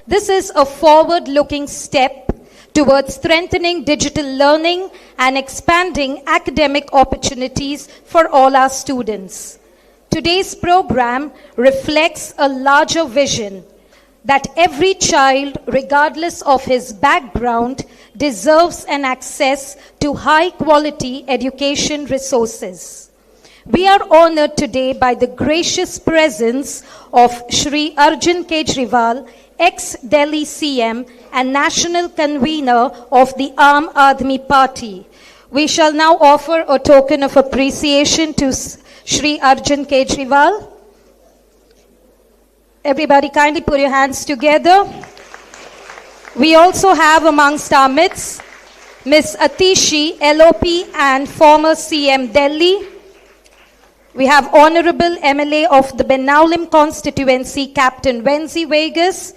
This is a forward-looking step towards strengthening digital learning and expanding academic opportunities for all our students. Today's program reflects a larger vision that every child, regardless of his background, deserves an access to high-quality education resources. We are honored today by the gracious presence of Shri Arvind Kejriwal, ex-Delhi CM and national convener of the Aam Aadmi Party. We shall now offer a token of appreciation to Shri Arvind Kejriwal. Everybody kindly put your hands together. We also have amongst our midst Ms. Atishi, LOP and former CM Delhi. We have Honorable MLA of the Benaulim Constituency, Captain Wenzi Vegas.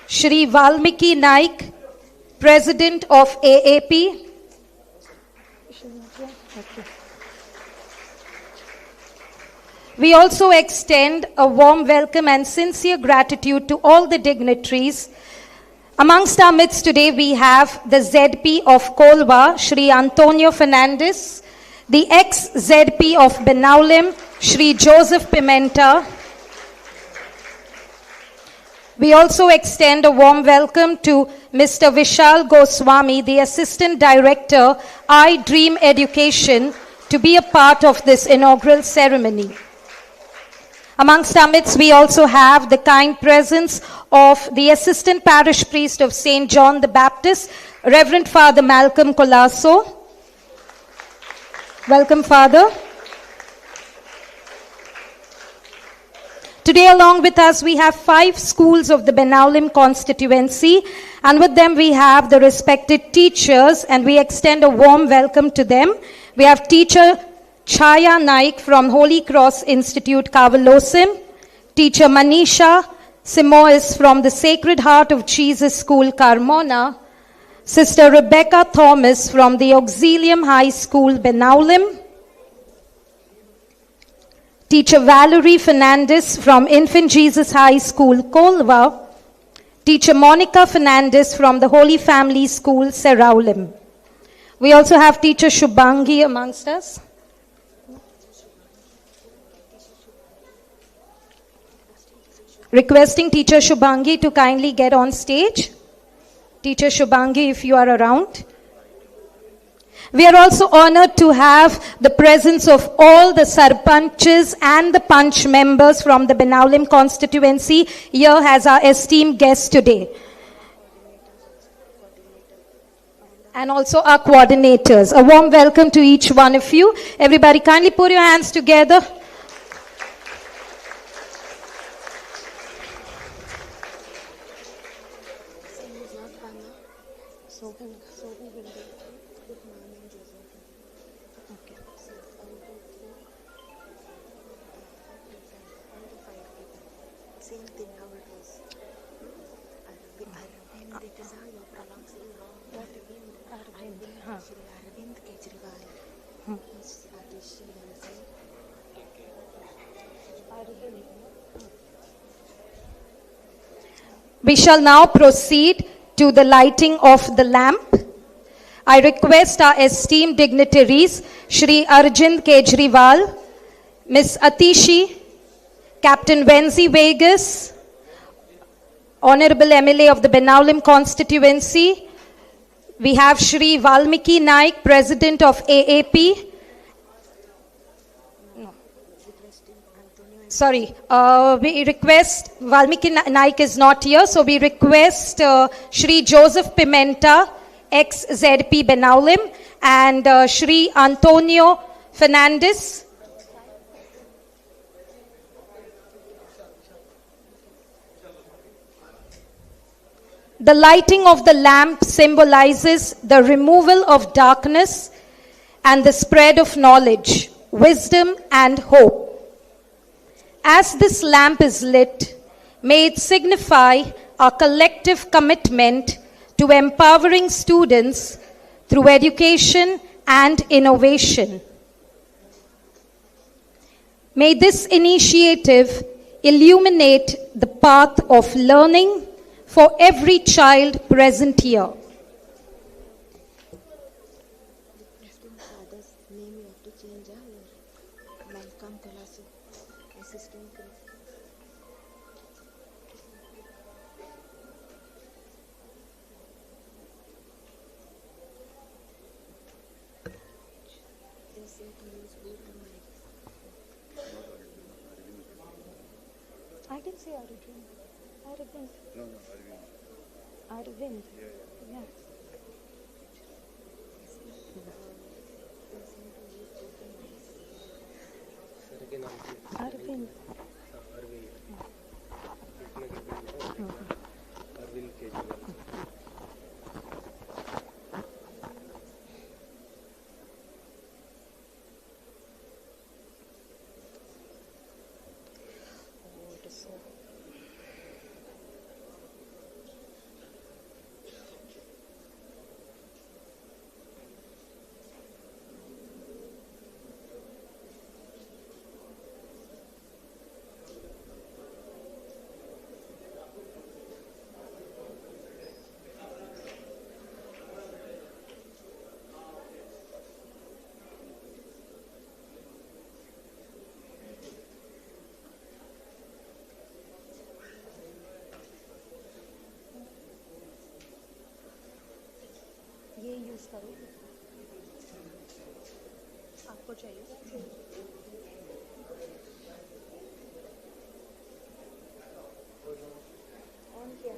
Shri Valmiki Naik, President of AAP. We also extend a warm welcome and sincere gratitude to all the dignitaries. Amongst our midst today, we have the ZP of Kolva, Shri Antonio Fernandez, the ex-ZP of Benaulim, Shri Joseph Pimenta. We also extend a warm welcome to Mr. Vishal Goswami, the Assistant Director, I Dream Education, to be a part of this inaugural ceremony. Amongst our midst, we also have the kind presence of the Assistant Parish Priest of St. John the Baptist, Reverend Father Malcolm Colasso. Welcome, Father. Today, along with us, we have 5 schools of the Benaulim constituency, and with them we have the respected teachers, and we extend a warm welcome to them. We have teacher Chaya Naik from Holy Cross Institute, Kavalosim. Teacher Manisha Simois from the Sacred Heart of Jesus School, Carmona. Sister Rebecca Thomas from the Auxilium High School, Benaulim. Teacher Valerie Fernandez from Infant Jesus High School, Kolva. Teacher Monica Fernandez from the Holy Family School, Seraulim. We also have Teacher Shubhangi amongst us. Requesting Teacher Shubhangi to kindly get on stage. Teacher Shubhangi, if you are around. We are also honored to have the presence of all the Sarpanches and the Panch members from the Benaulim constituency here as our esteemed guests today. And also our coordinators. A warm welcome to each one of you. Everybody kindly put your hands together. Arvind Kejriwal. We shall now proceed to the lighting of the lamp. I request our esteemed dignitaries, Shri Arvind Kejriwal, Ms. Atishi, Captain Wenzi Vegas, Honorable MLA of the Benaulim constituency. We have Shri Valmiki Naik, President of AAP. We request, Valmiki Naik is not here, so we request Shri Joseph Pimenta, ex-ZP Benaulim, and Shri Antonio Fernandez. The lighting of the lamp symbolizes the removal of darkness and the spread of knowledge, wisdom, and hope. As this lamp is lit, may it signify our collective commitment to empowering students through education and innovation. May this initiative illuminate the path of learning for every child present here. I didn't say Arvind. Arvind. No, Arvind. Arvind. Yeah. Arvind. Arvind Kejriwal. ये use करो आपको चाहिए on किया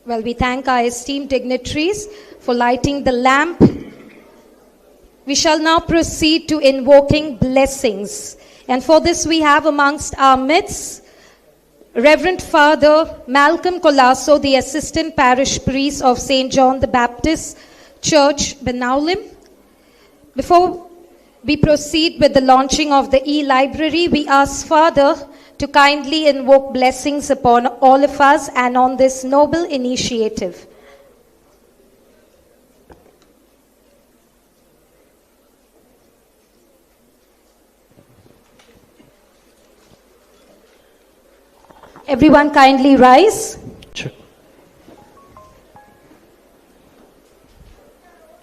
Well, we thank our esteemed dignitaries for lighting the lamp. We shall now proceed to invoking blessings. And for this we have amongst our midst Reverend Father Malcolm Colasso, the Assistant Parish Priest of St. John the Baptist Church, Benaulim. Before we proceed with the launching of the e-library, we ask Father to kindly invoke blessings upon all of us and on this noble initiative. Everyone kindly rise. Check.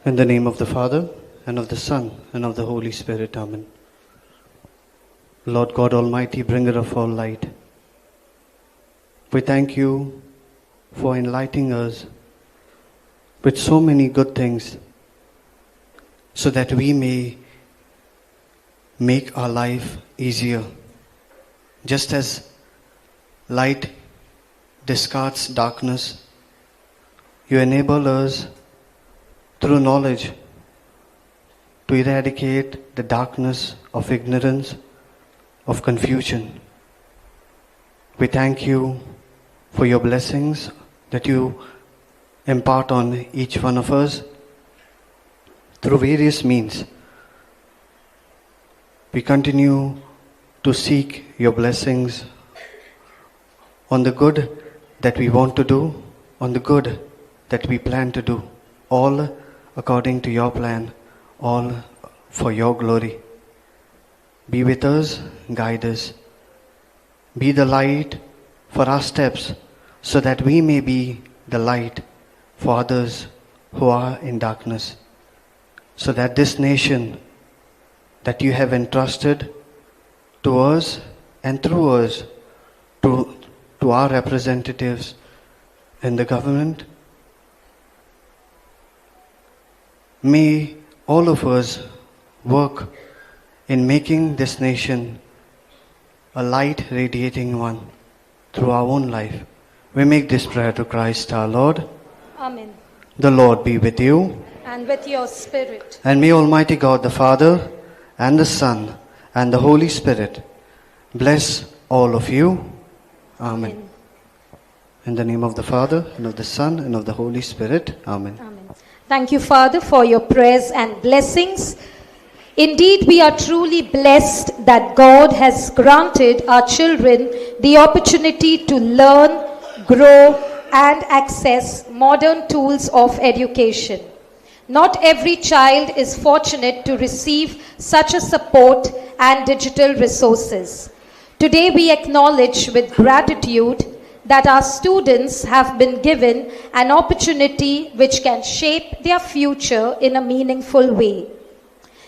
In the name of the Father, and of the Son, and of the Holy Spirit. Amen. Lord God Almighty, bringer of all light, we thank you for enlightening us with so many good things so that we may make our life easier. Just as light discards darkness, you enable us through knowledge to eradicate the darkness of ignorance, of confusion. We thank you for your blessings that you impart on each one of us through various means. We continue to seek your blessings on the good that we want to do, on the good that we plan to do, all according to your plan, all for your glory. Be with us, guide us. Be the light for our steps so that we may be the light for others who are in darkness. So that this nation that you have entrusted to us and through us to our representatives in the government, may all of us work in making this nation a light radiating one through our own life. We make this prayer to Christ our Lord. Amen. The Lord be with you. And with your spirit. And may Almighty God the Father and the Son and the Holy Spirit bless all of you. Amen. In the name of the Father, and of the Son, and of the Holy Spirit. Amen. Amen. Thank you, Father, for your prayers and blessings. Indeed, we are truly blessed that God has granted our children the opportunity to learn, grow, and access modern tools of education. Not every child is fortunate to receive such a support and digital resources. Today, we acknowledge with gratitude that our students have been given an opportunity which can shape their future in a meaningful way.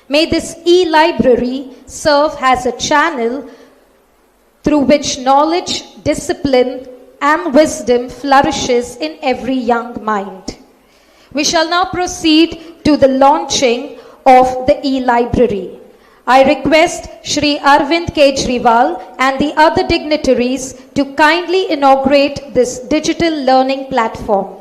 May this e-library serve as a channel through which knowledge, discipline, and wisdom flourishes in every young mind. We shall now proceed to the launching of the e-library. I request Shri Arvind Kejriwal and the other dignitaries to kindly inaugurate this digital learning platform.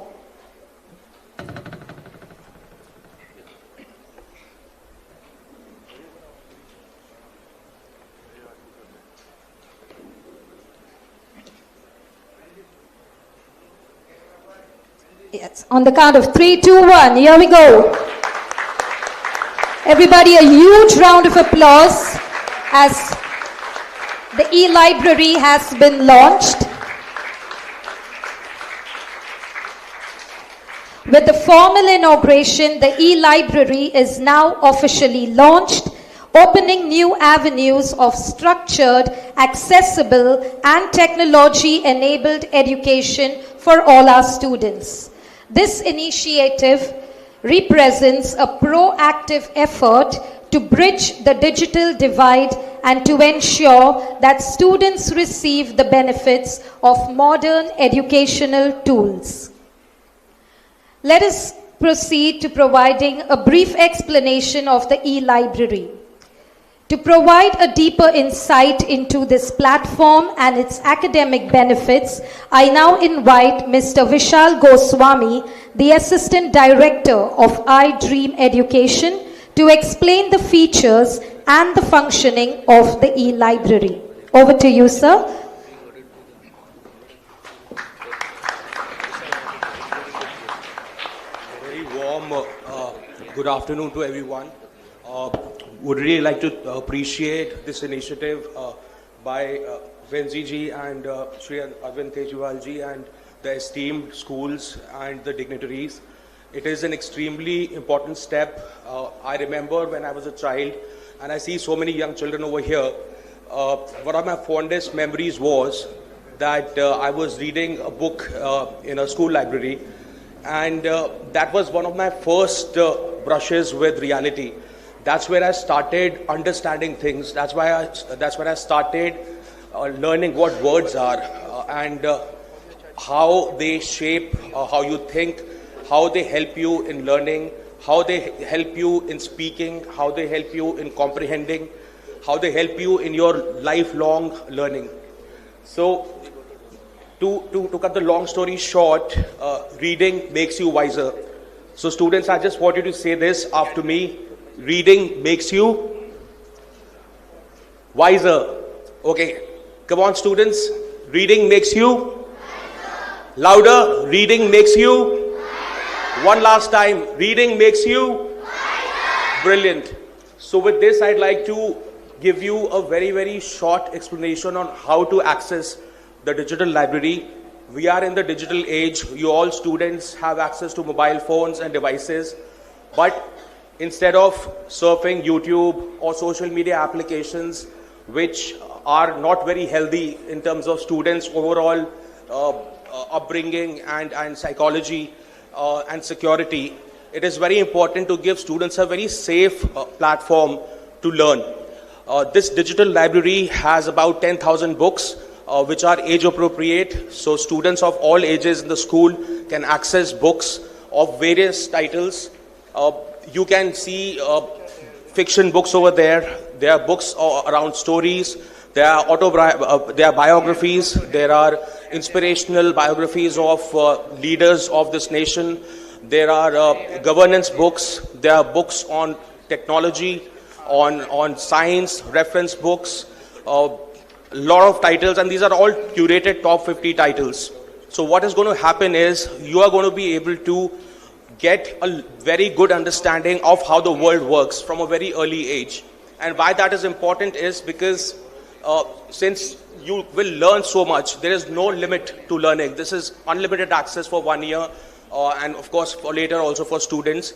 Yes, on the count of 3, 2, 1, here we go. Everybody, a huge round of applause as the e-library has been launched. With the formal inauguration, the e-library is now officially launched, opening new avenues of structured, accessible, and technology-enabled education for all our students. This initiative represents a proactive effort to bridge the digital divide and to ensure that students receive the benefits of modern educational tools. Let us proceed to providing a brief explanation of the e-library. To provide a deeper insight into this platform and its academic benefits, I now invite Mr. Vishal Goswami, the Assistant Director of iDream Education, to explain the features and the functioning of the e-library. Over to you, sir. Very warm good afternoon to everyone. Would really like to appreciate this initiative by Venzi ji and Shri Arvind Kejriwal ji and the esteemed schools and the dignitaries. It is an extremely important step. I remember when I was a child and I see so many young children over here. One of my fondest memories was that I was reading a book in a school library, and that was one of my first brushes with reality. That's where I started understanding things. That's when I started learning what words are and how they shape how you think, how they help you in learning, how they help you in speaking, how they help you in comprehending, how they help you in your lifelong learning. So, to cut the long story short, reading makes you wiser. So students, I just want you to say this after me. Reading makes you wiser. Okay, come on students. Reading makes you wiser. Louder. Reading makes you wiser. One last time. Reading makes you wiser. Brilliant. So with this, I'd like to give you a very, very short explanation on how to access the digital library. We are in the digital age. You all students have access to mobile phones and devices. But instead of surfing YouTube or social media applications, which are not very healthy in terms of students' overall upbringing and psychology and security, it is very important to give students a very safe platform to learn. This digital library has about 10,000 books, which are age appropriate. So students of all ages in the school can access books of various titles. You can see fiction books over there. There are books around stories. There are there are biographies. There are inspirational biographies of leaders of this nation. There are governance books. There are books on technology, on science, reference books, a lot of titles, and these are all curated top 50 titles. So what is going to happen is you are going to be able to get a very good understanding of how the world works from a very early age. And why that is important is because since you will learn so much, there is no limit to learning. This is unlimited access for 1 year, and of course for later also for students.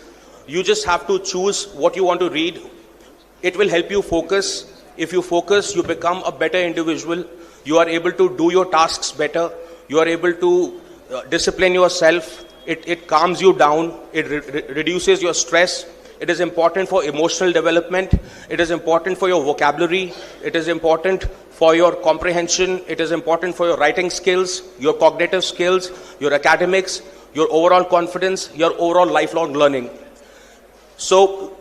You just have to choose what you want to read. It will help you focus. If you focus, you become a better individual. You are able to do your tasks better. You are able to discipline yourself. It calms you down. It reduces your stress. It is important for emotional development. It is important for your vocabulary. It is important for your comprehension. It is important for your writing skills, your cognitive skills, your academics, your overall confidence, your overall lifelong learning. So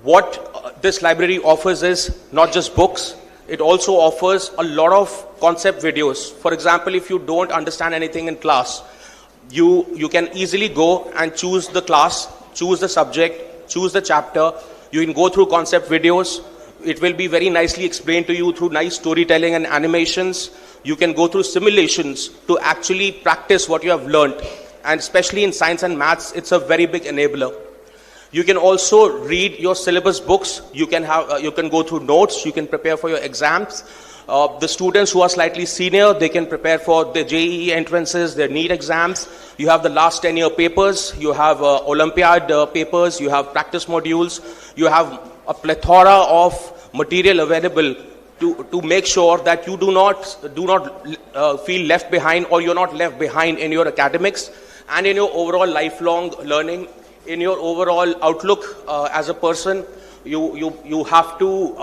what this library offers is not just books, it also offers a lot of concept videos. For example, if you don't understand anything in class, you can easily go and choose the class, choose the subject, choose the chapter. You can go through concept videos. It will be very nicely explained to you through nice storytelling and animations. You can go through simulations to actually practice what you have learned. And especially in science and maths, it's a very big enabler. You can also read your syllabus books. You can go through notes. You can prepare for your exams. The students who are slightly senior, they can prepare for the JEE entrances, their NEET exams. You have the last 10-year papers. You have Olympiad papers. You have practice modules. You have a plethora of material available to make sure that you do not feel left behind, or you're not left behind in your academics and in your overall lifelong learning. In your overall outlook as a person, you have to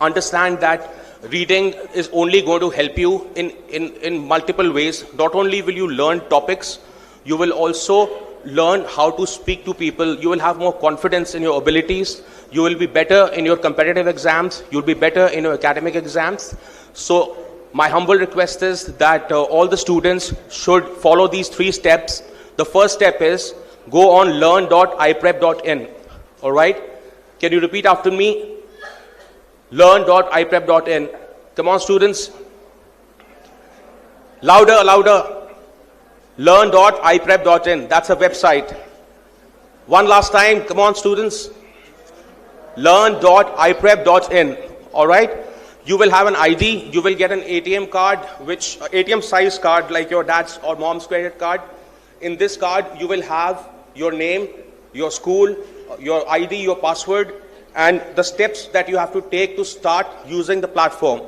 understand that reading is only going to help you in multiple ways. Not only will you learn topics, you will also learn how to speak to people. You will have more confidence in your abilities. You will be better in your competitive exams. You'll be better in your academic exams. So my humble request is that all the students should follow these 3 steps. The first step is go on learn.iprep.in. All right? Can you repeat after me? Learn.iprep.in. Come on, students. Louder, louder. Learn.iprep.in. That's a website. One last time. Come on, students. Learn.iprep.in. All right? You will have an ID. You will get an ATM card, which ATM size card like your dad's or mom's credit card. In this card, you will have your name, your school, your ID, your password, and the steps that you have to take to start using the platform.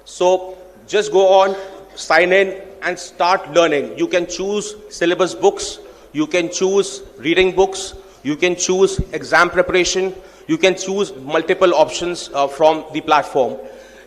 So just go on, sign in, and start learning. You can choose syllabus books, you can choose reading books, you can choose exam preparation, you can choose multiple options from the platform.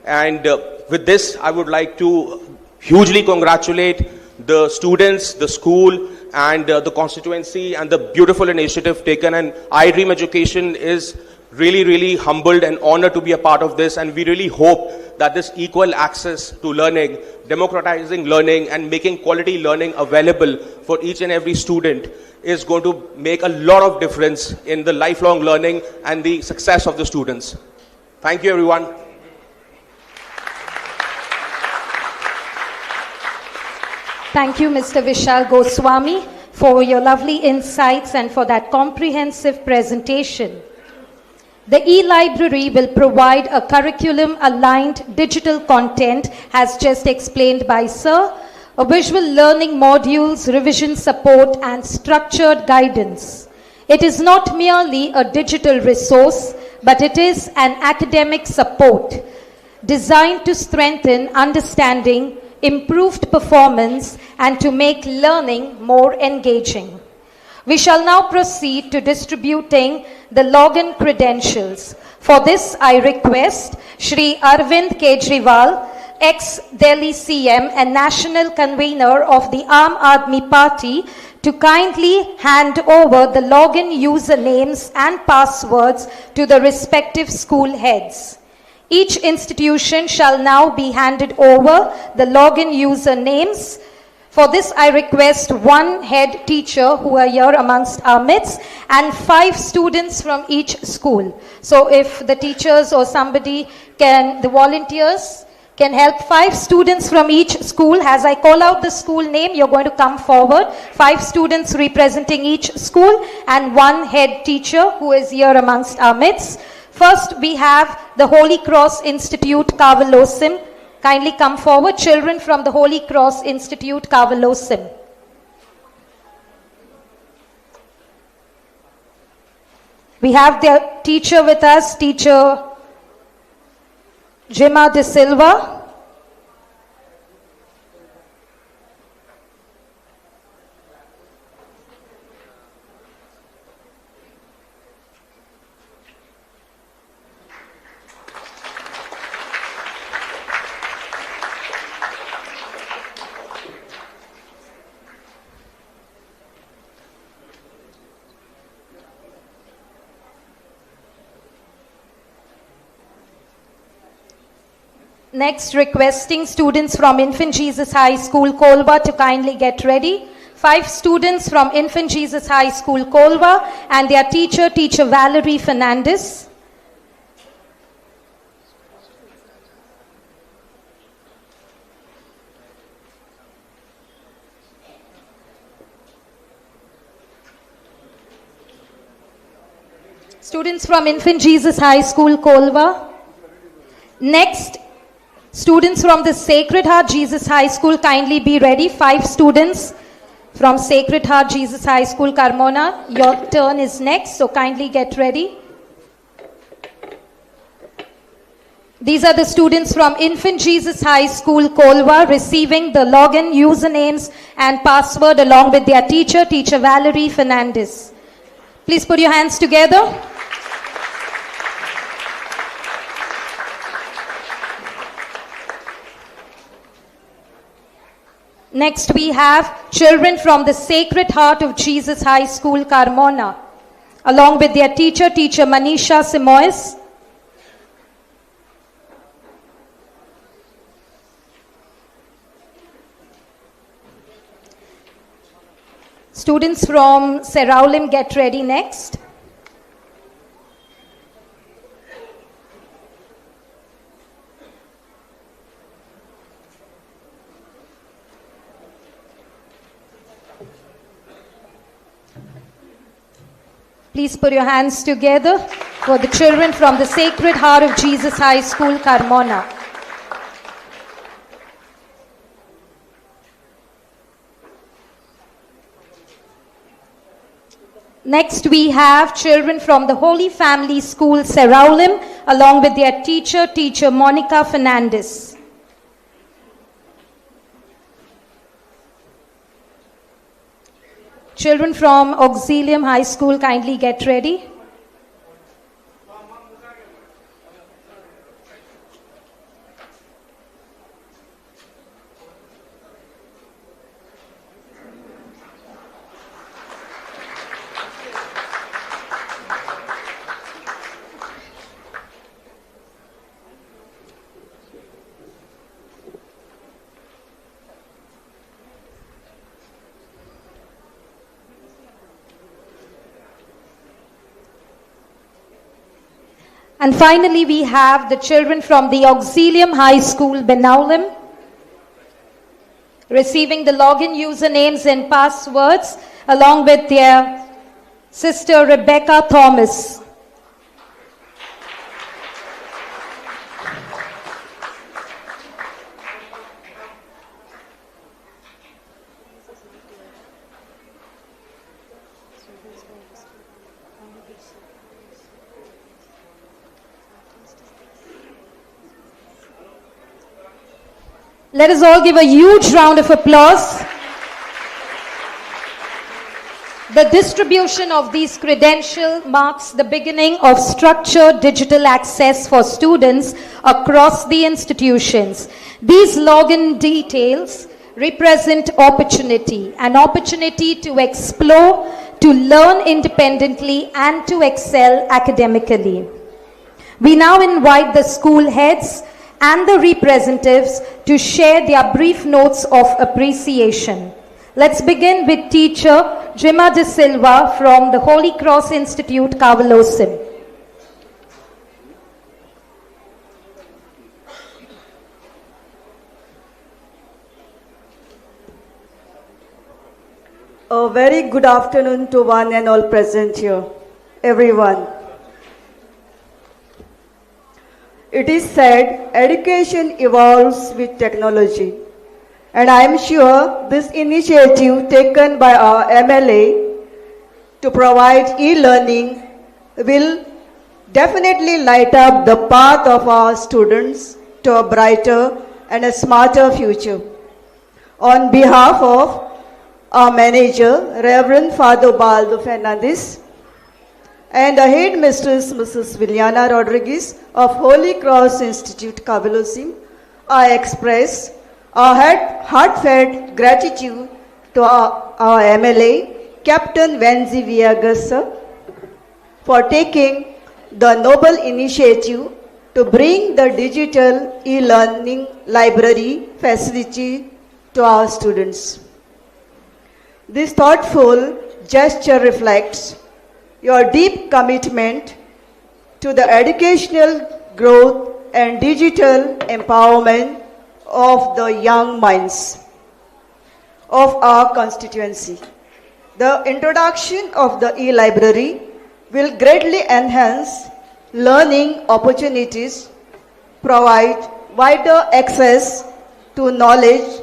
And with this, I would like to hugely congratulate the students, the school, and the constituency, and the beautiful initiative taken. And iDream Education is really, really humbled and honored to be a part of this. And we really hope that this equal access to learning, democratizing learning, and making quality learning available for each and every student is going to make a lot of difference in the lifelong learning and the success of the students. Thank you, everyone. Thank you, Mr. Vishal Goswami, for your lovely insights and for that comprehensive presentation. The e-library will provide a curriculum-aligned digital content, as just explained by Sir, a visual learning modules, revision support, and structured guidance. It is not merely a digital resource, but it is an academic support designed to strengthen understanding, improved performance, and to make learning more engaging. We shall now proceed to distributing the login credentials. For this, I request Shri Arvind Kejriwal, ex-Delhi CM and national convener of the Aam Aadmi Party, to kindly hand over the login usernames and passwords to the respective school heads. Each institution shall now be handed over the login usernames. For this, I request 1 head teacher who are here amongst our midst and 5 students from each school. So if the teachers or somebody can, the volunteers can help 5 students from each school. As I call out the school name, you're going to come forward. 5 students representing each school and 1 head teacher who is here amongst our midst. First, we have the Holy Cross Institute, Kavalosim. Kindly come forward, children from the Holy Cross Institute, Kavalosim. We have their teacher with us, teacher Jima De Silva. Next, requesting students from Infant Jesus High School, Kolva to kindly get ready. 5 students from Infant Jesus High School, Kolva, and their teacher, Teacher Valerie Fernandez. Students from Infant Jesus High School, Kolva. Next, students from the Sacred Heart Jesus High School, kindly be ready. 5 students from Sacred Heart Jesus High School, Carmona. Your turn is next, so kindly get ready. These are the students from Infant Jesus High School, Kolva, receiving the login, usernames and password along with their teacher, Teacher Valerie Fernandez. Please put your hands together. Next, we have children from the Sacred Heart of Jesus High School, Carmona, along with their teacher, Teacher Manisha Simoes. Students from Benaulim, get ready next. Please put your hands together for the children from the Sacred Heart of Jesus High School, Carmona. Next, we have children from the Holy Family School, Benaulim, along with their teacher, Teacher Monica Fernandez. Children from Auxilium High School, kindly get ready. And finally, we have the children from the Auxilium High School, Benaulim, receiving the login usernames and passwords along with their sister Rebecca Thomas. Let us all give a huge round of applause. The distribution of these credentials marks the beginning of structured digital access for students across the institutions. These login details represent opportunity, an opportunity to explore, to learn independently, and to excel academically. We now invite the school heads and the representatives to share their brief notes of appreciation. Let's begin with teacher Jima De Silva from the Holy Cross Institute, Kavalosim. very good afternoon to one and all present here, everyone. It is said education evolves with technology, and I am sure this initiative taken by our MLA to provide e-learning will definitely light up the path of our students to a brighter and a smarter future. On behalf of our manager, Reverend Father Baldo Fernandez, and our headmistress, Mrs. Viliana Rodriguez of Holy Cross Institute, Cavilosim, I express our heartfelt gratitude to our MLA, Captain Venzi Villegas, sir, for taking the noble initiative to bring the digital e-learning library facility to our students. This thoughtful gesture reflects your deep commitment to the educational growth and digital empowerment of the young minds of our constituency. The introduction of the e-library will greatly enhance learning opportunities, provide wider access to knowledge,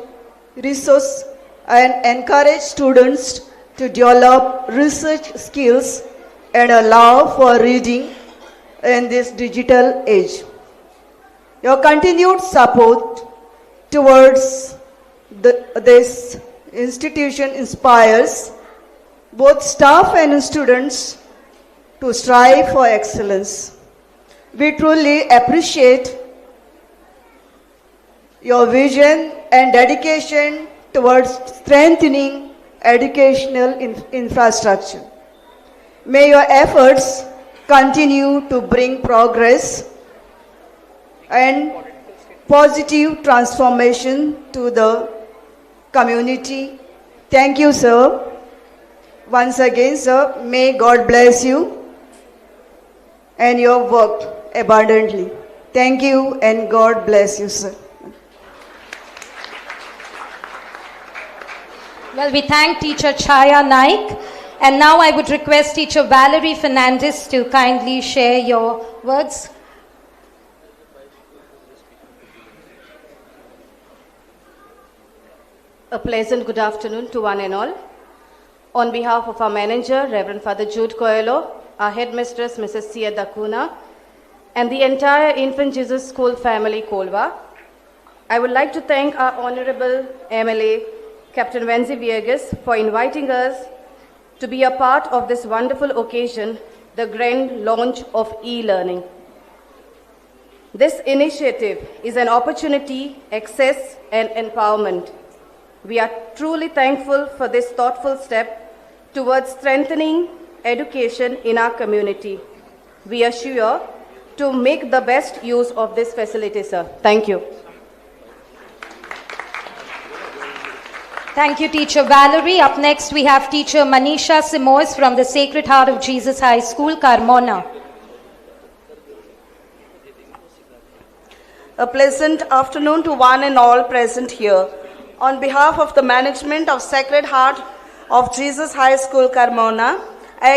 resource, and encourage students to develop research skills and allow for reading in this digital age. Your continued support towards this institution inspires both staff and students to strive for excellence. We truly appreciate your vision and dedication towards strengthening educational infrastructure. May your efforts continue to bring progress and positive transformation to the community. Thank you, sir. Once again, sir, may God bless you and your work abundantly. Thank you and God bless you, sir. Well, we thank Teacher Chaya Naik. And now I would request Teacher Valerie Fernandez to kindly share your words. A pleasant good afternoon to one and all. On behalf of our manager, Reverend Father Jude Coelho, our headmistress, Mrs. Sia Dakuna, and the entire Infant Jesus School family, Kolva, I would like to thank our Honorable MLA, Captain Venzi Villegas, for inviting us to be a part of this wonderful occasion, the grand launch of e-learning. This initiative is an opportunity, access, and empowerment. We are truly thankful for this thoughtful step towards strengthening education in our community. We are sure to make the best use of this facility, sir. Thank you. Thank you, Teacher Valerie. Up next, we have Teacher Manisha Simoes from the Sacred Heart of Jesus High School, Carmona. A pleasant afternoon to one and all present here. On behalf of the management of Sacred Heart of Jesus High School, Carmona, I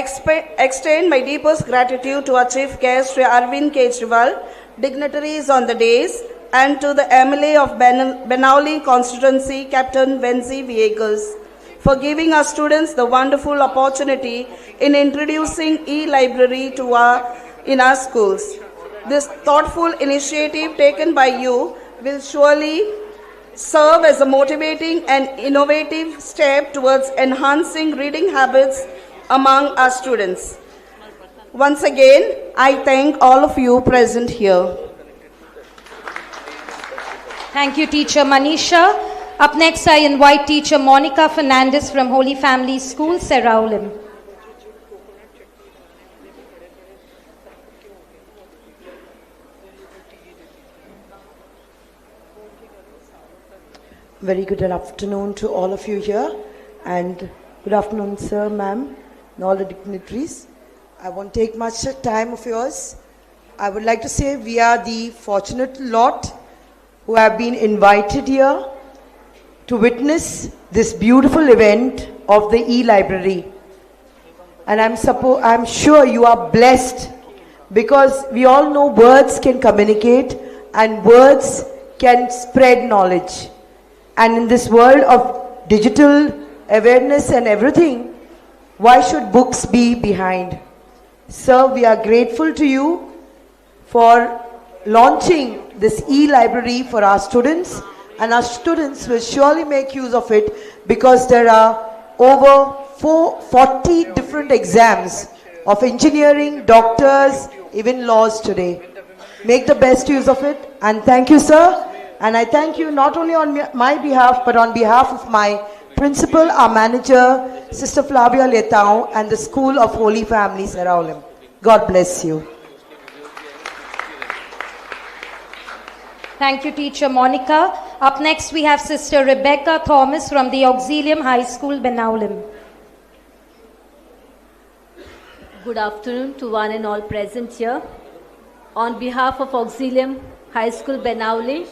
extend my deepest gratitude to our chief guest, Sri Arvind Kejriwal, dignitaries on the days, and to the MLA of Benaulim Constituency, Captain Venzi Villegas, for giving our students the wonderful opportunity in introducing e-library in our schools. This thoughtful initiative taken by you will surely serve as a motivating and innovative step towards enhancing reading habits among our students. Once again, I thank all of you present here. Thank you, Teacher Manisha. Up next, I invite Teacher Monica Fernandez from Holy Family School, Benaulim. Very good afternoon to all of you here, and good afternoon, sir, ma'am, and all the dignitaries. I won't take much time of yours. I would like to say we are the fortunate lot who have been invited here to witness this beautiful event of the e-library. And I'm sure you are blessed, because we all know words can communicate and words can spread knowledge. And in this world of digital awareness and everything, why should books be behind? Sir, we are grateful to you for launching this e-library for our students, and our students will surely make use of it, because there are over 40 different exams of engineering, doctors, even laws today. Make the best use of it, and thank you, sir. And I thank you not only on my behalf, but on behalf of my principal, our manager, Sister Flavia Letao, and the School of Holy Family, Benaulim. God bless you. Thank you, Teacher Monica. Up next, we have Sister Rebecca Thomas from the Auxilium High School, Benaulim. Good afternoon to one and all present here. On behalf of Auxilium High School, Benaulim,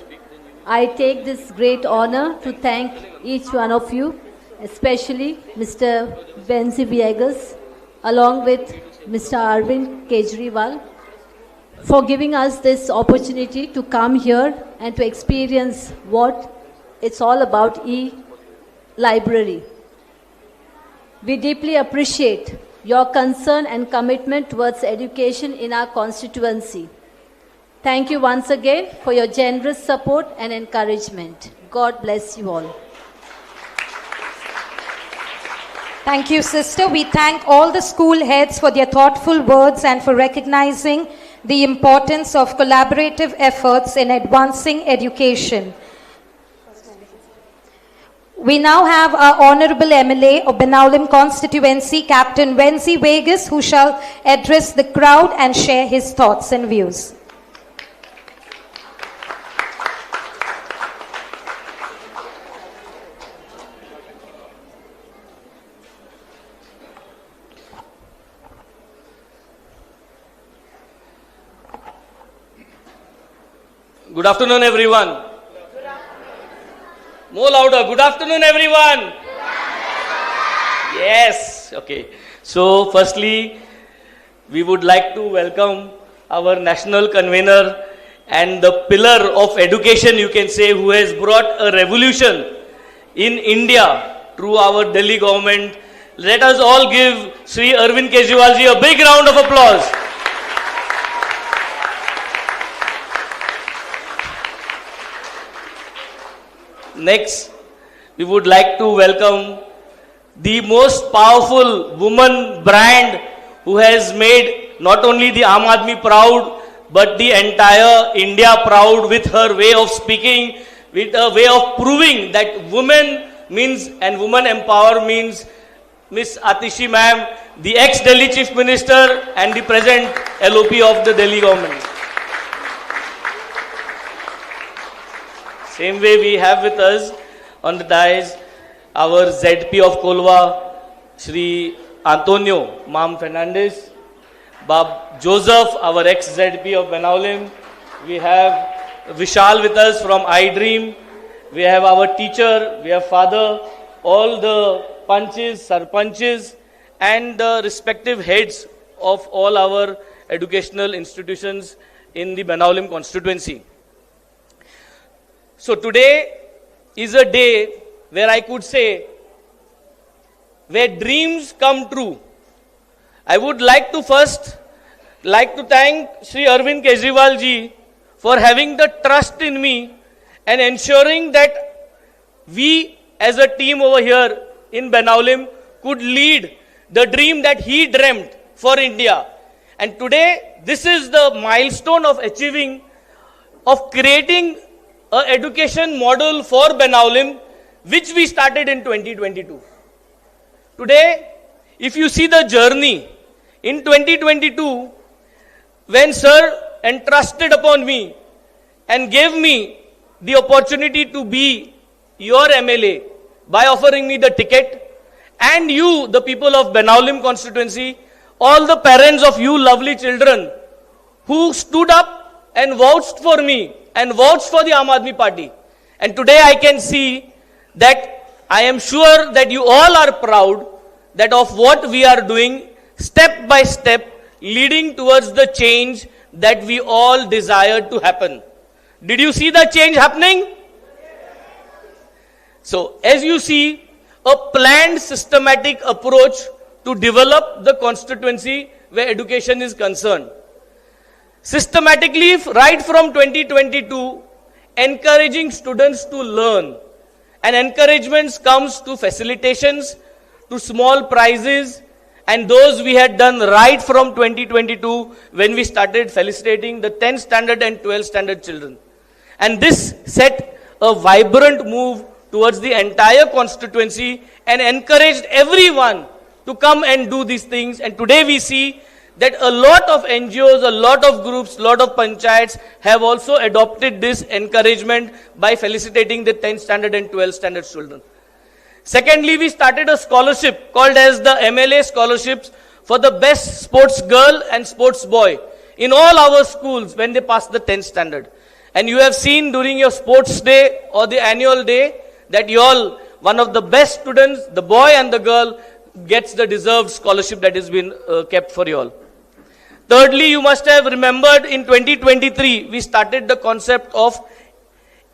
I take this great honor to thank each one of you, especially Mr. Benzi Viegas, along with Mr. Arvind Kejriwal, for giving us this opportunity to come here and to experience what it's all about, e-library. We deeply appreciate your concern and commitment towards education in our constituency. Thank you once again for your generous support and encouragement. God bless you all. Thank you, Sister. We thank all the school heads for their thoughtful words and for recognizing the importance of collaborative efforts in advancing education. We now have our Honorable MLA of Benaulim Constituency, Captain Benzi Viegas, who shall address the crowd and share his thoughts and views. Good afternoon, everyone. More louder. Good afternoon, everyone. Yes. Okay. So, firstly, we would like to welcome our national convener and the pillar of education, you can say, who has brought a revolution in India through our Delhi government. Let us all give Sri Arvind Kejriwal ji a big round of applause. Next, we would like to welcome the most powerful woman brand who has made not only the Aam Aadmi proud, but the entire India proud with her way of speaking, with a way of proving that women means and woman empower means Miss Atishi ma'am, the ex-Delhi Chief Minister and the present LOP of the Delhi government. Same way we have with us on the dais our ZP of Kolwa, Shri Antonio Mam Fernandez, Bab Joseph, our ex-ZP of Benaulim. We have Vishal with us from iDream. We have our teacher, we have father, all the panches, sarpanches and the respective heads of all our educational institutions in the Benaulim constituency. So today is a day where I could say, where dreams come true. I would like to first thank Sri Arvind Kejriwal ji for having the trust in me and ensuring that we as a team over here in Benaulim could lead the dream that he dreamt for India. And today, this is the milestone of achieving, of creating an education model for Benaulim, which we started in 2022. Today, if you see the journey, in 2022, when Sir entrusted upon me and gave me the opportunity to be your MLA by offering me the ticket, and you, the people of Benaulim constituency, all the parents of you lovely children who stood up and vouched for me and vouched for the Aam Aadmi Party. And today I can see that I am sure that you all are proud that of what we are doing step by step, leading towards the change that we all desire to happen. Did you see the change happening? So, as you see, a planned systematic approach to develop the constituency where education is concerned. Systematically, right from 2022, encouraging students to learn. And encouragement comes to facilitations, to small prizes, and those we had done right from 2022 when we started felicitating the 10th standard and 12th standard children. And this set a vibrant move towards the entire constituency and encouraged everyone to come and do these things. And today we see that a lot of NGOs, a lot of groups, a lot of panchayats have also adopted this encouragement by felicitating the 10th standard and 12th standard children. Secondly, we started a scholarship called as the MLA scholarships for the best sports girl and sports boy in all our schools when they pass the 10th standard. And you have seen during your sports day or the annual day that you all, one of the best students, the boy and the girl, gets the deserved scholarship that has been kept for you all. Thirdly, you must have remembered in 2023, we started the concept of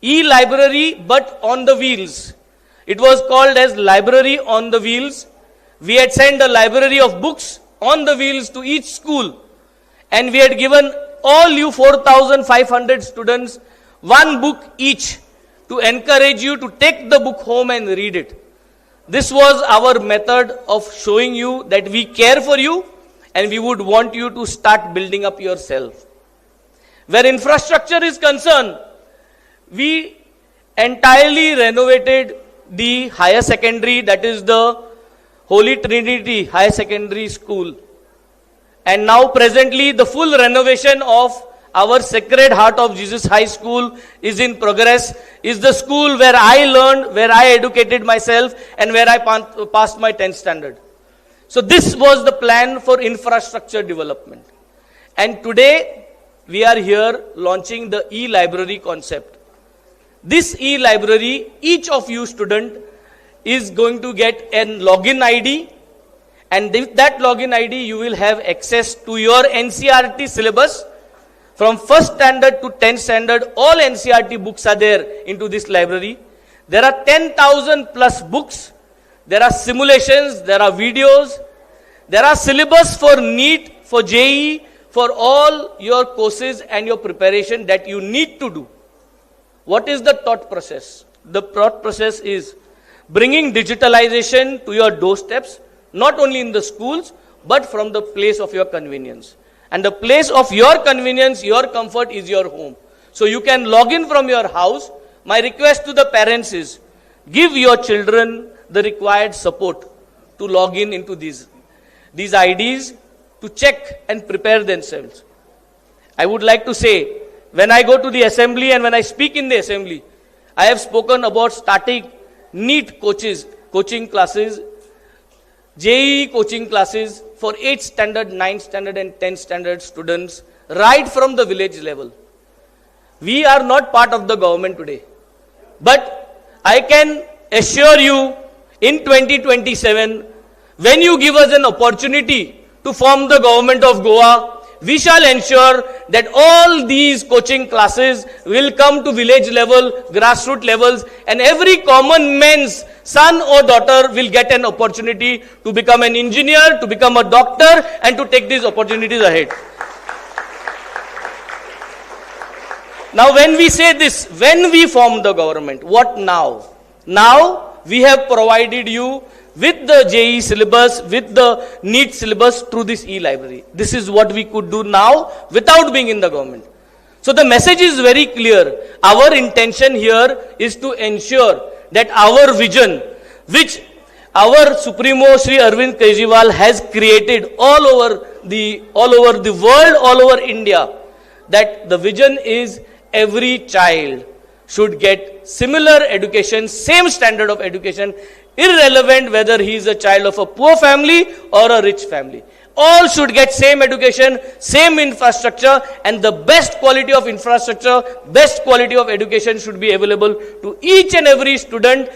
e-library but on the wheels. It was called as library on the wheels. We had sent a library of books on the wheels to each school. And we had given all you 4,500 students one book each to encourage you to take the book home and read it. This was our method of showing you that we care for you and we would want you to start building up yourself. Where infrastructure is concerned, we entirely renovated the higher secondary, that is the Holy Trinity Higher Secondary School. And now presently the full renovation of our Sacred Heart of Jesus High School is in progress, is the school where I learned, where I educated myself and where I passed my 10th standard. So this was the plan for infrastructure development. And today we are here launching the e-library concept. This e-library, each of you student is going to get a login ID, and with that login ID you will have access to your NCERT syllabus. From 1st standard to 10th standard, all NCERT books are there into this library. There are 10,000 plus books. There are simulations, there are videos, there are syllabus for NEET, for JEE, for all your courses and your preparation that you need to do. What is the thought process? The thought process is bringing digitalization to your doorsteps, not only in the schools, but from the place of your convenience. And the place of your convenience, your comfort is your home. So you can log in from your house. My request to the parents is, give your children the required support to log in into these IDs, to check and prepare themselves. I would like to say, when I go to the assembly and when I speak in the assembly, I have spoken about starting NEET coaching classes, JEE coaching classes for 8th standard, 9th standard and 10th standard students right from the village level. We are not part of the government today. But I can assure you, in 2027, when you give us an opportunity to form the government of Goa, we shall ensure that all these coaching classes will come to village level, grassroots levels, and every common man's son or daughter will get an opportunity to become an engineer, to become a doctor, and to take these opportunities ahead. Now when we say this, when we form the government, what now? Now we have provided you with the JEE syllabus, with the NEET syllabus through this e-library. This is what we could do now without being in the government. So the message is very clear. Our intention here is to ensure that our vision, which our Supremo Shri Arvind Kejriwal has created all over the world, all over India, that the vision is every child should get similar education, same standard of education, irrelevant whether he is a child of a poor family or a rich family. All should get same education, same infrastructure, and the best quality of infrastructure, best quality of education should be available to each and every student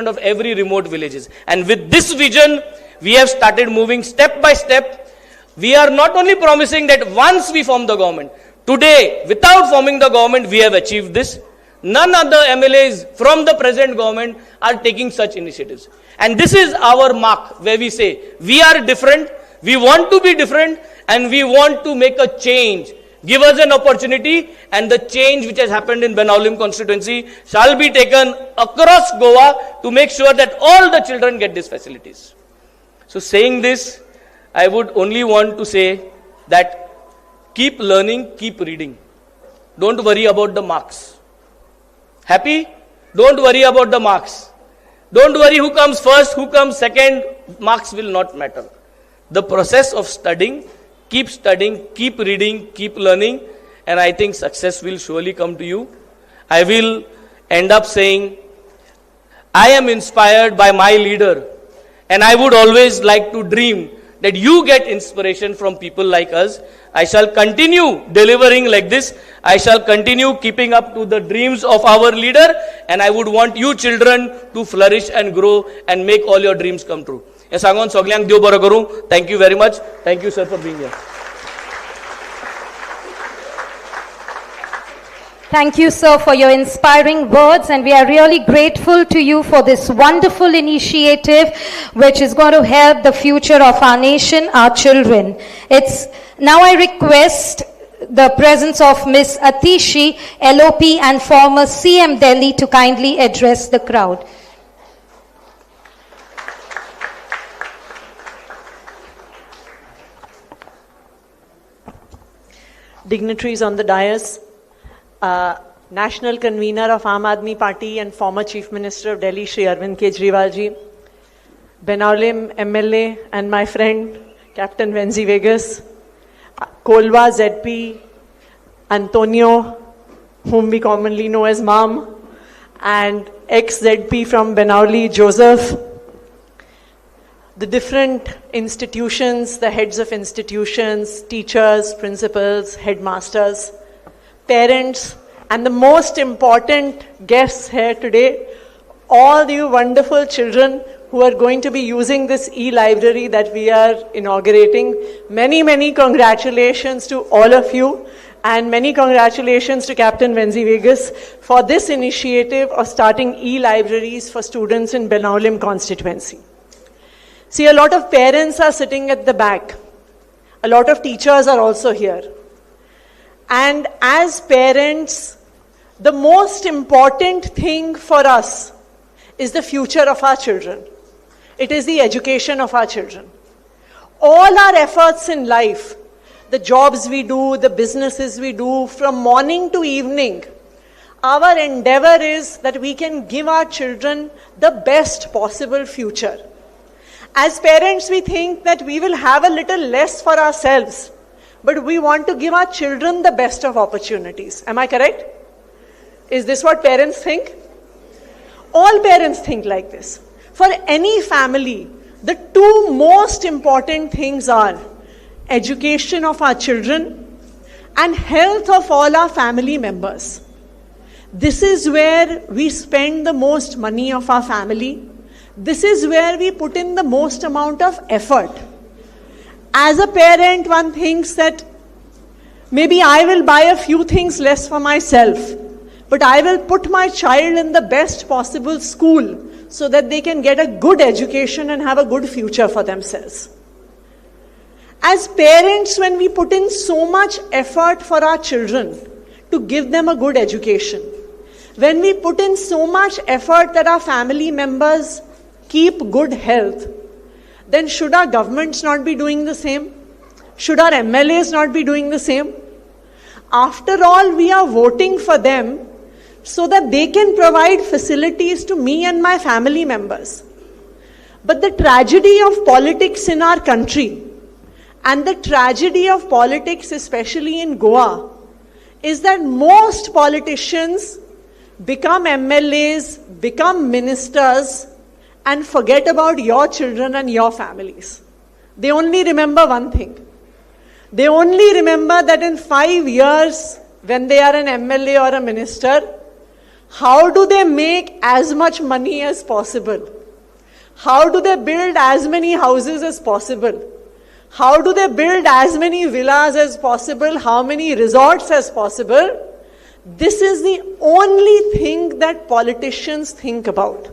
of every remote villages. And with this vision, we have started moving step by step. We are not only promising that once we form the government, today, without forming the government, we have achieved this. None other MLAs from the present government are taking such initiatives. And this is our mark where we say, we are different, we want to be different, and we want to make a change. Give us an opportunity, and the change which has happened in Benaulim constituency shall be taken across Goa to make sure that all the children get these facilities. So saying this, I would only want to say that keep learning, keep reading. Don't worry about the marks. Happy? Don't worry about the marks. Don't worry who comes first, who comes second. Marks will not matter. The process of studying, keep reading, keep learning, and I think success will surely come to you. I will end up saying, I am inspired by my leader, and I would always like to dream that you get inspiration from people like us. I shall continue delivering like this. I shall continue keeping up to the dreams of our leader, and I would want you children to flourish and grow and make all your dreams come true. Thank you very much. Thank you, sir, for being here. Thank you, sir, for your inspiring words, and we are really grateful to you for this wonderful initiative which is going to help the future of our nation, our children. Now I request the presence of Ms. Atishi, LOP and former CM Delhi, to kindly address the crowd. Dignitaries on the dais, National Convener of Aam Aadmi Party and former Chief Minister of Delhi, Shri Arvind Kejriwal ji, Benaulim MLA and my friend Captain Venzi Vegas, Kolwa ZP, Antonio, whom we commonly know as Mom, and ex-ZP from Benaulim, Joseph, the different institutions, the heads of institutions, teachers, principals, headmasters, parents, and the most important guests here today, all you wonderful children who are going to be using this e-library that we are inaugurating. Many, many congratulations to all of you, and many congratulations to Captain Venzi Vegas for this initiative of starting e-libraries for students in Benaulim constituency. See, a lot of parents are sitting at the back. A lot of teachers are also here. And as parents, the most important thing for us is the future of our children. It is the education of our children. All our efforts in life, the jobs we do, the businesses we do, from morning to evening, our endeavor is that we can give our children the best possible future. As parents, we think that we will have a little less for ourselves, but we want to give our children the best of opportunities. Am I correct? Is this what parents think? All parents think like this. For any family, the two most important things are education of our children and health of all our family members. This is where we spend the most money of our family. This is where we put in the most amount of effort. As a parent, one thinks that maybe I will buy a few things less for myself, but I will put my child in the best possible school so that they can get a good education and have a good future for themselves. As parents, when we put in so much effort for our children to give them a good education, when we put in so much effort that our family members keep good health, then should our governments not be doing the same? Should our MLAs not be doing the same? After all, we are voting for them so that they can provide facilities to me and my family members. But the tragedy of politics in our country, and the tragedy of politics especially in Goa, is that most politicians become MLAs, become ministers, and forget about your children and your families. they only remember one thing. They only remember that in 5 years, when they are an MLA or a minister, how do they make as much money as possible? How do they build as many houses as possible? How do they build as many villas as possible? How many resorts as possible? This is the only thing that politicians think about.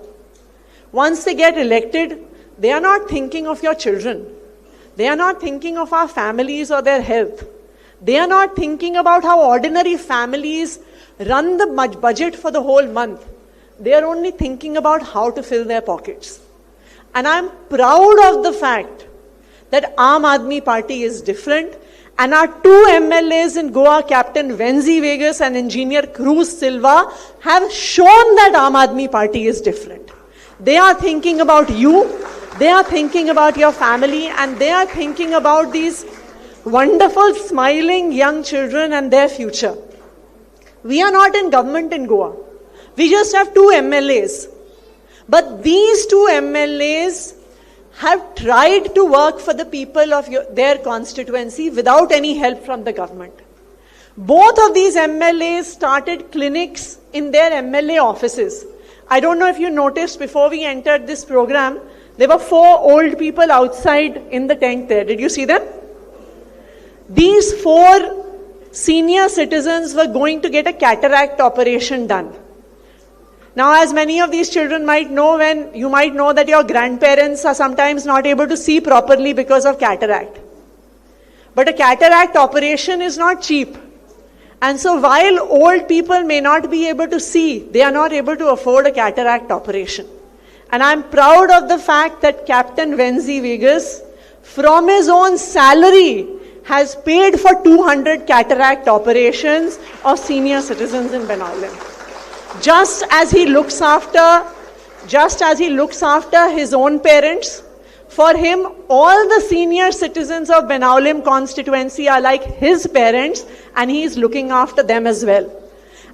Once they get elected, they are not thinking of your children. They are not thinking of our families or their health. They are not thinking about how ordinary families run the budget for the whole month. They are only thinking about how to fill their pockets. And I'm proud of the fact that Aam Aadmi Party is different, and our two MLAs in Goa, Captain Venzi Vegas and Engineer Cruz Silva, have shown that Aam Aadmi Party is different. They are thinking about you, they are thinking about your family, and they are thinking about these wonderful, smiling young children and their future. We are not in government in Goa. We just have two MLAs. But these two MLAs have tried to work for the people of their constituency without any help from the government. Both of these MLAs started clinics in their MLA offices. I don't know if you noticed before we entered this program, there were 4 old people outside in the tent there. Did you see them? These 4 senior citizens were going to get a cataract operation done. Now, as many of these children might know, you might know that your grandparents are sometimes not able to see properly because of cataract. But a cataract operation is not cheap. And so while old people may not be able to see, they are not able to afford a cataract operation. And I'm proud of the fact that Captain Venzi Vegas, from his own salary, has paid for 200 cataract operations of senior citizens in Benaulim. Just as he looks after his own parents, for him, all the senior citizens of Benaulim constituency are like his parents, and he is looking after them as well.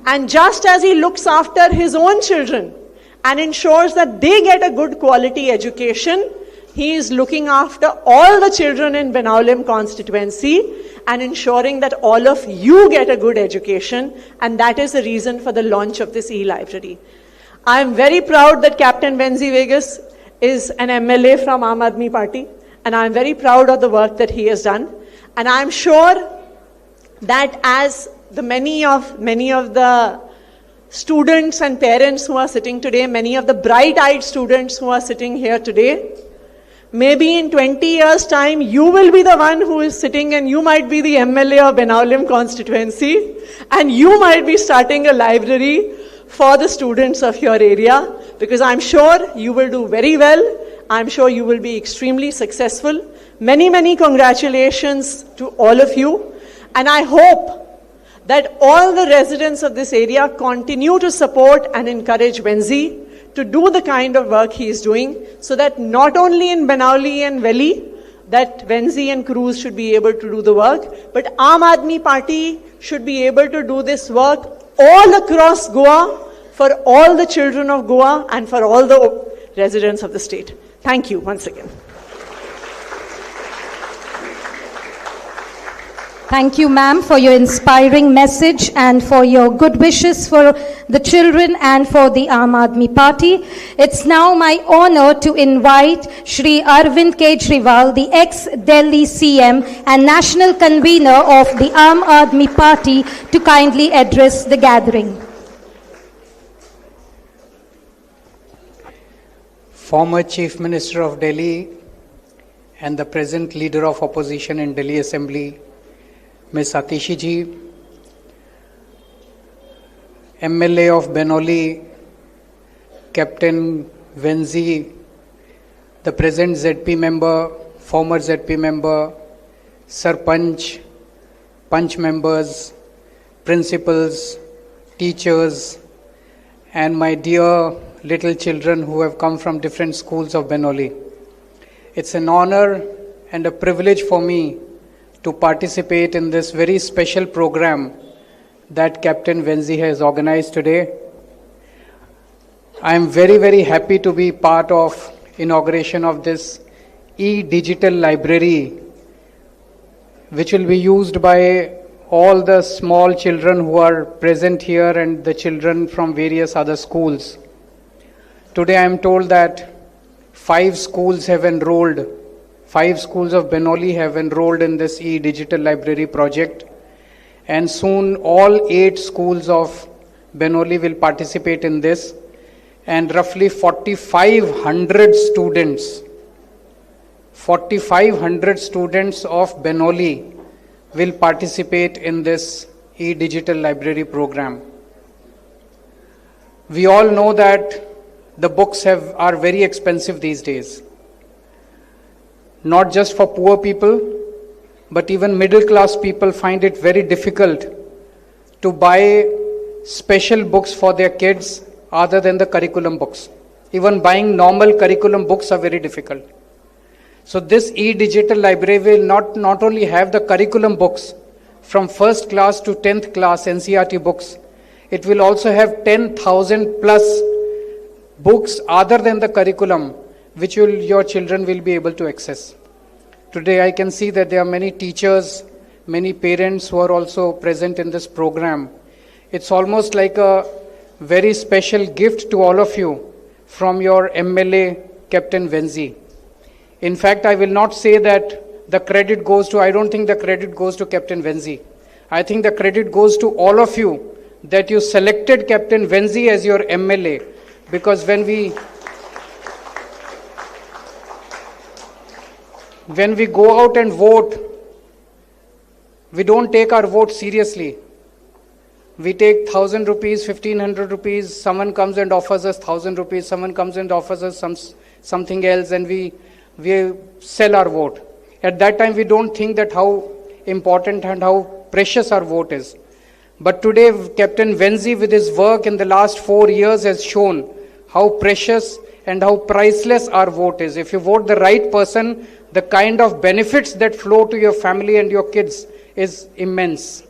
And just as he looks after his own children and ensures that they get a good quality education, he is looking after all the children in Benaulim constituency and ensuring that all of you get a good education, and that is the reason for the launch of this e-library. I am very proud that Captain Venzi Vegas is an MLA from Aam Aadmi Party, and I am very proud of the work that he has done. And I am sure that as the many of the students and parents who are sitting today, many of the bright-eyed students who are sitting here today, maybe in 20 years' time, you will be the one who is sitting and you might be the MLA of Benaulim constituency, and you might be starting a library for the students of your area, because I'm sure you will do very well. I'm sure you will be extremely successful. Many, many congratulations to all of you. And I hope that all the residents of this area continue to support and encourage Venzi to do the kind of work he is doing, so that not only in Benaulim and Valley that Venzi and Cruz should be able to do the work, but Aam Aadmi Party should be able to do this work all across Goa for all the children of Goa and for all the residents of the state. Thank you once again. Thank you, ma'am, for your inspiring message and for your good wishes for the children and for the Aam Aadmi Party. It's now my honor to invite Shri Arvind Kejriwal, the ex-Delhi CM and national convener of the Aam Aadmi Party, to kindly address the gathering. Former Chief Minister of Delhi and the present Leader of Opposition in Delhi Assembly, Ms. Atishi ji, MLA of Benaulim, Captain Venzi, the present ZP member, former ZP member, Sarpanch, Panch members, principals, teachers, and my dear little children who have come from different schools of Benaulim. It's an honor and a privilege for me to participate in this very special program that Captain Venzi has organized today. I am very, very happy to be part of inauguration of this e-digital library which will be used by all the small children who are present here and the children from various other schools. Today I am told that 5 schools have enrolled, 5 schools of Benaulim have enrolled in this e-digital library project, and soon all 8 schools of Benaulim will participate in this, and roughly 4,500 students of Benaulim will participate in this e-digital library program. We all know that the books are very expensive these days. Not just for poor people, but even middle class people find it very difficult to buy special books for their kids other than the curriculum books. Even buying normal curriculum books are very difficult. So this e-digital library will not only have the curriculum books from 1st class to 10th class NCERT books, it will also have 10,000 plus books other than the curriculum which your children will be able to access. Today I can see that there are many teachers, many parents who are also present in this program. It's almost like a very special gift to all of you from your MLA, Captain Venzi. In fact, I will not say that the credit goes to, I don't think the credit goes to Captain Venzi. I think the credit goes to all of you that you selected Captain Venzi as your MLA. Because when we go out and vote, we don't take our vote seriously. We take 1,000 rupees, 1,500 rupees, someone comes and offers us 1,000 rupees, someone comes and offers us something else, and we sell our vote. At that time, we don't think that how important and how precious our vote is. But today, Captain Venzi, with his work in the last 4 years, has shown how precious and how priceless our vote is. If you vote the right person, the kind of benefits that flow to your family and your kids is immense.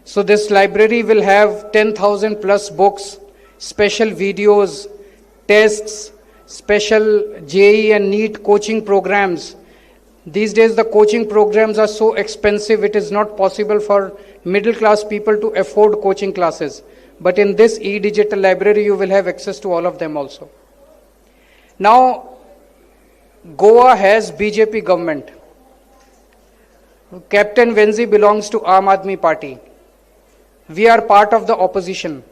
So this library will have 10,000 plus books, special videos, tests, special JEE and NEET coaching programs. These days the coaching programs are so expensive, it is not possible for middle class people to afford coaching classes. But in this e-digital library, you will have access to all of them also. Now, Goa has BJP government. Captain Venzi belongs to Aam Aadmi Party. We are part of the opposition.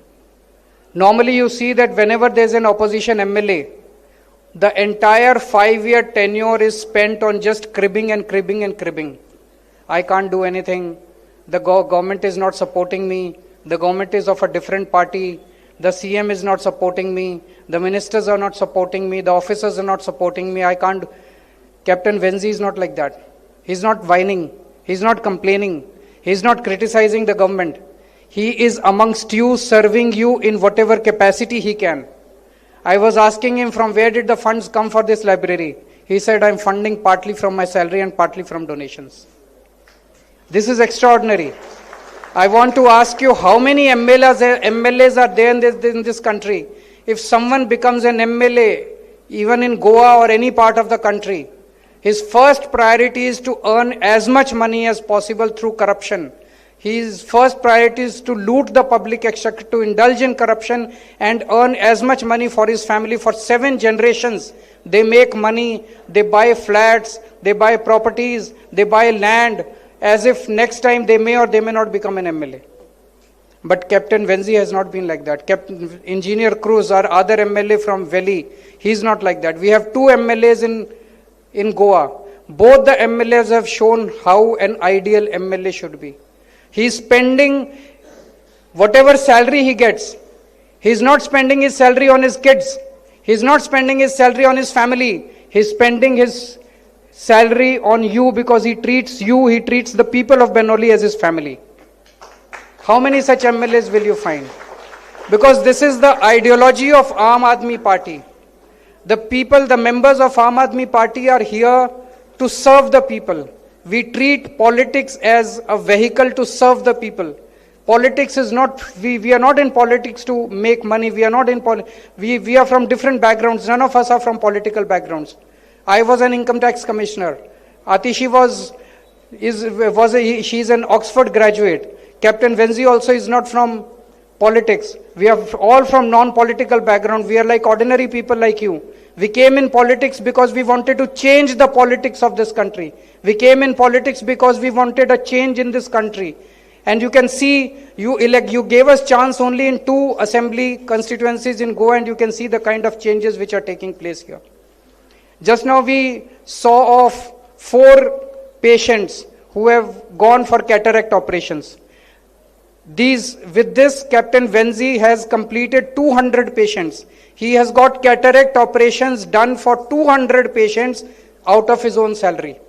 Normally you see that whenever there is an opposition MLA, the entire 5-year tenure is spent on just cribbing and cribbing and cribbing. I can't do anything. The government is not supporting me. The government is of a different party. The CM is not supporting me. The ministers are not supporting me. The officers are not supporting me. I can't. Captain Venzi is not like that. He's not whining. He's not complaining. He's not criticizing the government. He is amongst you, serving you in whatever capacity he can. I was asking him from where did the funds come for this library. He said, I'm funding partly from my salary and partly from donations. This is extraordinary. I want to ask you, how many MLAs are there in this country? If someone becomes an MLA, even in Goa or any part of the country, his first priority is to earn as much money as possible through corruption. His first priority is to loot the public exchequer, to indulge in corruption and earn as much money for his family. For 7 generations, they make money, they buy flats, they buy properties, they buy land, as if next time they may or they may not become an MLA. But Captain Venzi has not been like that. Captain Engineer Cruz, our other MLA from Valley, he's not like that. We have 2 MLAs in Goa. Both the MLAs have shown how an ideal MLA should be. He's spending whatever salary he gets. He's not spending his salary on his kids. He's not spending his salary on his family. He's spending his salary on you because he treats you, he treats the people of Benaulim as his family. How many such MLAs will you find? Because this is the ideology of Aam Aadmi Party. The people, the members of Aam Aadmi Party are here to serve the people. We treat politics as a vehicle to serve the people. Politics is not, we are not in politics to make money. We are not in we are from different backgrounds. None of us are from political backgrounds. I was an income tax commissioner. Atishi she's an Oxford graduate. Captain Venzi also is not from politics. We are all from non-political background. We are like ordinary people like you. We came in politics because we wanted to change the politics of this country. We came in politics because we wanted a change in this country. And you can see, you gave us chance only in 2 assembly constituencies in Goa, and you can see the kind of changes which are taking place here. Just now we saw of 4 patients who have gone for cataract operations. With this, Captain Venzi has completed 200 patients. He has got cataract operations done for 200 patients out of his own salary.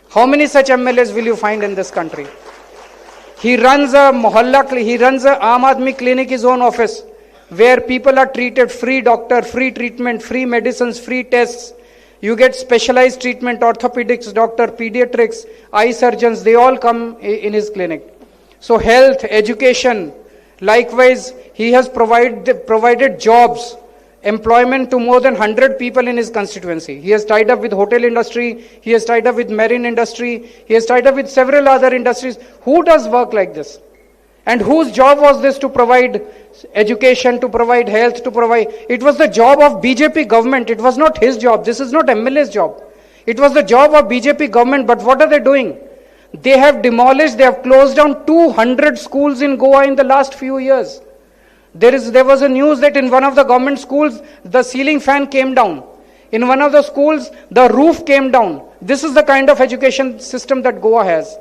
How many such MLAs will you find in this country? He runs a he runs a Aam Aadmi clinic, his own office, where people are treated free doctor, free treatment, free medicines, free tests. You get specialized treatment, orthopedics doctor, pediatrics, eye surgeons, they all come in his clinic. So health, education, likewise, he has provided jobs, employment to more than 100 people in his constituency. He has tied up with hotel industry, he has tied up with marine industry, he has tied up with several other industries. Who does work like this? And whose job was this to provide education, to provide health, to provide... It was the job of BJP government. It was not his job. This is not MLA's job. It was the job of BJP government. But what are they doing? They have demolished, they have closed down 200 schools in Goa in the last few years. There was a news that in one of the government schools, the ceiling fan came down. In one of the schools, the roof came down. This is the kind of education system that Goa has.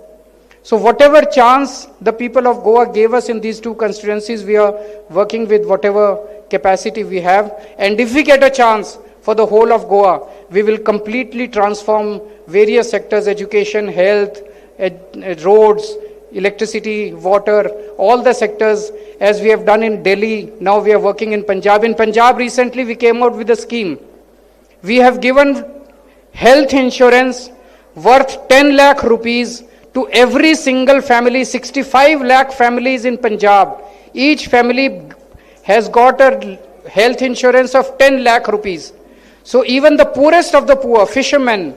So whatever chance the people of Goa gave us in these 2 constituencies, we are working with whatever capacity we have. And if we get a chance for the whole of Goa, we will completely transform various sectors, education, health, roads, electricity, water, all the sectors, as we have done in Delhi. Now we are working in Punjab. In Punjab recently we came out with a scheme. We have given health insurance worth 10 lakh rupees to every single family, 65 lakh families in Punjab. Each family has got a health insurance of 10 lakh rupees. So even the poorest of the poor, fishermen,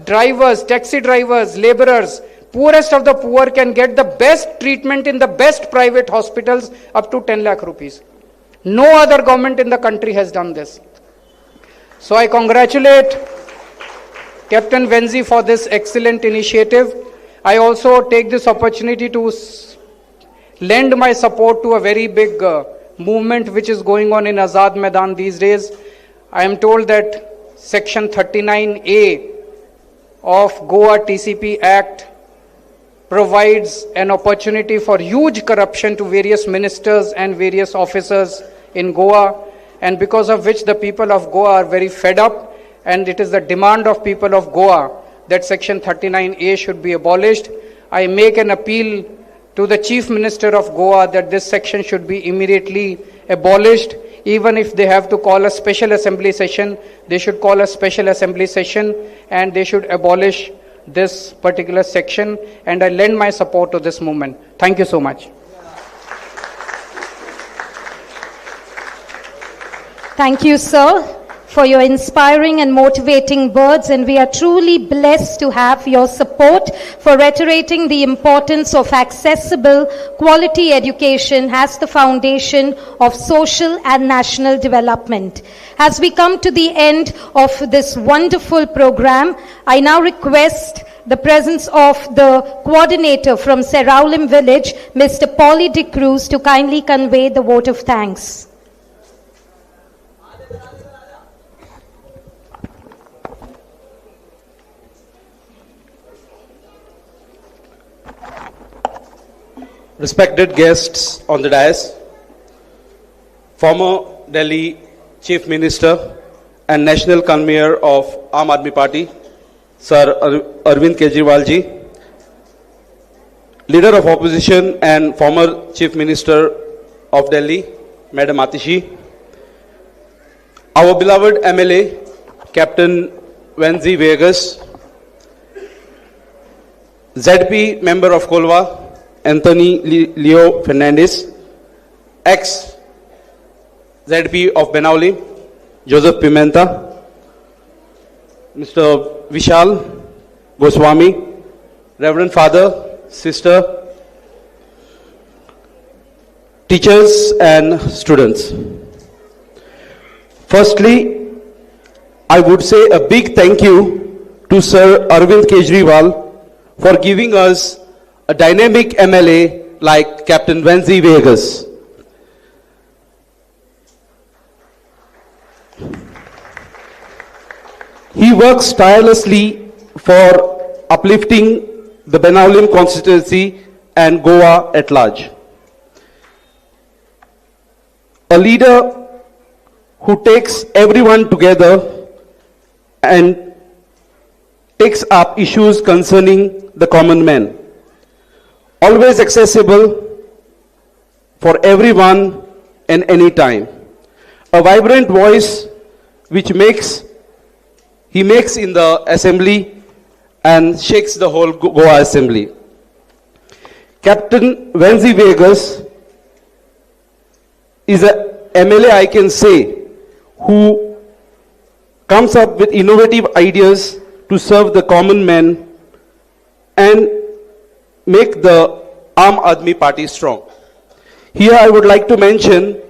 drivers, taxi drivers, laborers, poorest of the poor can get the best treatment in the best private hospitals up to 10 lakh rupees. No other government in the country has done this. So I congratulate Captain Venzi for this excellent initiative. I also take this opportunity to lend my support to a very big movement which is going on in Azad Maidan these days. I am told that Section 39A of Goa TCP Act provides an opportunity for huge corruption to various ministers and various officers in Goa, and because of which the people of Goa are very fed up, and it is the demand of people of Goa that Section 39A should be abolished. I make an appeal to the Chief Minister of Goa that this section should be immediately abolished. Even if they have to call a special assembly session, they should call a special assembly session and they should abolish this particular section, and I lend my support to this movement. Thank you so much. Thank you, sir, for your inspiring and motivating words, and we are truly blessed to have your support for reiterating the importance of accessible, quality education as the foundation of social and national development. As we come to the end of this wonderful program, I now request the presence of the coordinator from Benaulim village, Mr. Paulie De Cruz, to kindly convey the vote of thanks. Respected guests on the dais, former Delhi Chief Minister and National Convener of Aam Aadmi Party, Sir Arvind Kejriwal ji, Leader of Opposition and former Chief Minister of Delhi, Madam Atishi, our beloved MLA, Captain Venzi Vegas, ZP Member of Kolwa, Anthony Leo Fernandez, ex-ZP of Benaulim, Joseph Pimenta, Mr. Vishal Goswami, Reverend Father, Sister, teachers and students. Firstly, I would say a big thank you to Sir Arvind Kejriwal for giving us a dynamic MLA like Captain Venzi Vegas. He works tirelessly for uplifting the Benaulim constituency and Goa at large. A leader who takes everyone together and takes up issues concerning the common man. Always accessible for everyone and any time. A vibrant voice which he makes in the assembly and shakes the whole Goa assembly. Captain Venzi Vegas is a MLA, I can say, who comes up with innovative ideas to serve the common man and make the Aam Aadmi Party strong. Here I would like to mention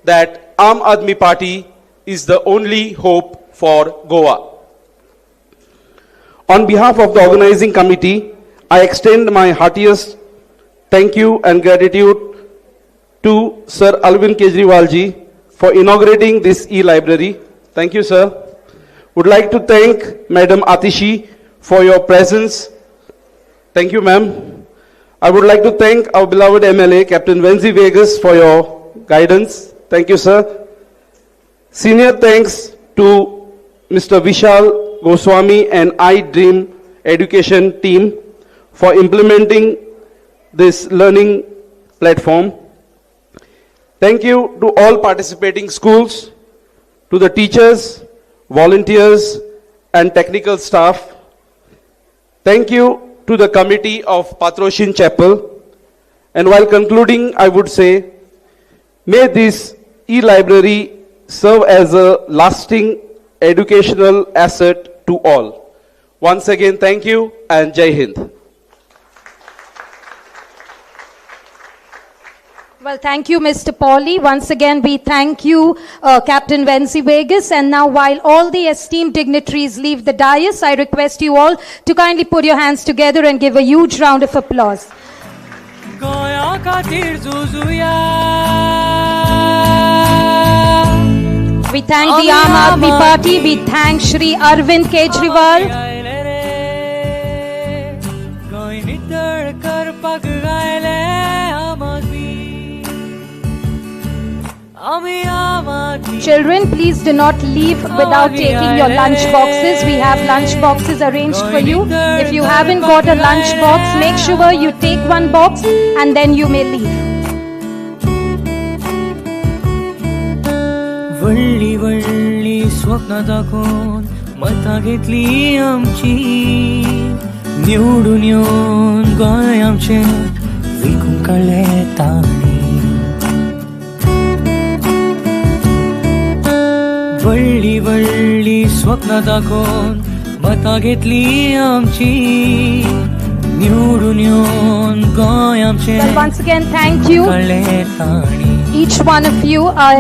that Aam Aadmi Party is the only hope for Goa. On behalf of the organizing committee, I extend my heartiest thank you and gratitude to Sir Arvind Kejriwal ji for inaugurating this e-library. Thank you, sir. Would like to thank Madam Atishi for your presence. Thank you, ma'am. I would like to thank our beloved MLA, Captain Venzi Vegas, for your guidance. Thank you, sir. Senior thanks to Mr. Vishal Goswami and I Dream Education team for implementing this learning platform. Thank you to all participating schools, to the teachers, volunteers and technical staff. Thank you to the committee of Patroshin Chapel. And while concluding, I would say, may this e-library serve as a lasting educational asset to all. Once again, thank you and Jai Hind. Well, thank you, Mr. Pauly. Once again, we thank you, Captain Venzi Vegas. And now, while all the esteemed dignitaries leave the dais, I request you all to kindly put your hands together and give a huge round of applause. We thank the Aam Aadmi Party. We thank Shri Arvind Kejriwal. Children, please do not leave without taking your lunch boxes. We have lunch boxes arranged for you. If you haven't got a lunch box, make sure you take one box and then you may leave. वळली वळली स्वप्न दाखवून मता घेतली आमची निवडून येऊन गोंय आमचे विकून काडले ताणी वळली वळली स्वप्न दाखवून मता घेतली आमची निवडून येऊन गोंय आमचे Well, once again, thank you. काडले ताणी Each one of you are